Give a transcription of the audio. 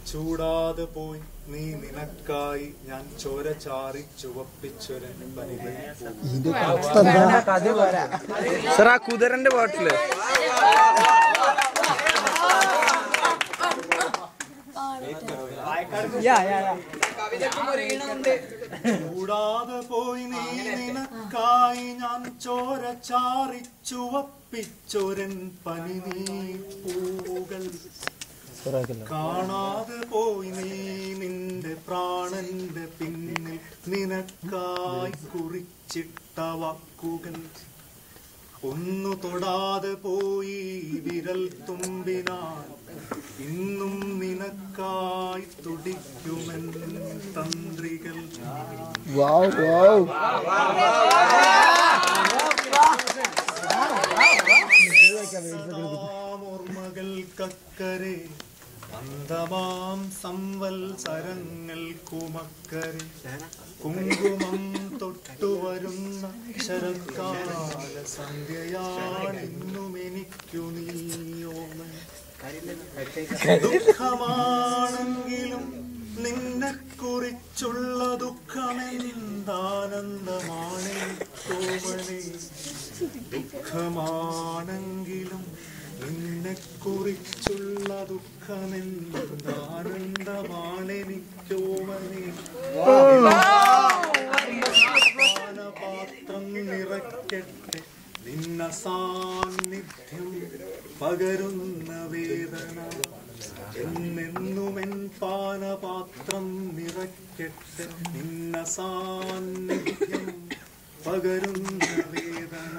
ചൂടാതെ പോയി നീ നിനക്കായി ഞാൻ ചോര ചാറി ചുവപ്പിച്ചൊരു സർ ആ കുതിരന്റെ പാട്ടില് ചൂടാതെ പോയി നീ നിനക്കായി ഞാൻ ചോര ചാറി ചുവപ്പിച്ചൊരൻ പനിനീപ്പൂകൾ കാണാതെ പോയി നീ നിന്റെ പ്രാണന്റെ പിന്നിൽ നിനക്കായി കുറിച്ചിട്ട വാക്കുകൾ ഒന്നു തൊടാതെ പോയി വിരൽ തുമ്പിനാൽ ഇന്നും നിനക്കായി തുടിക്കുമെൻ തന്ത്രികൾ ഓർമ്മകൾക്കക്കരെ അന്തമാം സംവത്സരങ്ങൾ കുമക്കരെ കുങ്കുമം തൊട്ടുവരുന്ന ശരത്കാല സന്ധ്യയാണെന്നും എനിക്കു നീയോമൻ ദുഃഖമാണെങ്കിലും നിന്നെ കുറിച്ചുള്ള ദുഃഖമെന്താനന്ദമാണ് തോമനെ ദുഃഖമാണെങ്കിലും നിന്നെ കുറിച്ചുള്ള ദുഃഖമെന്താനന്ദമാണെനിക്കോമനെ പാനപാത്രം നിറയ്ക്കട്ടെ നിന്ന സാന്നിധ്യം പകരുന്ന വേദന എന്നെന്നുമെൻ പാനപാത്രം നിറയ്ക്കട്ടെ നിന്ന സാന്നിധ്യം പകരുന്ന വേദന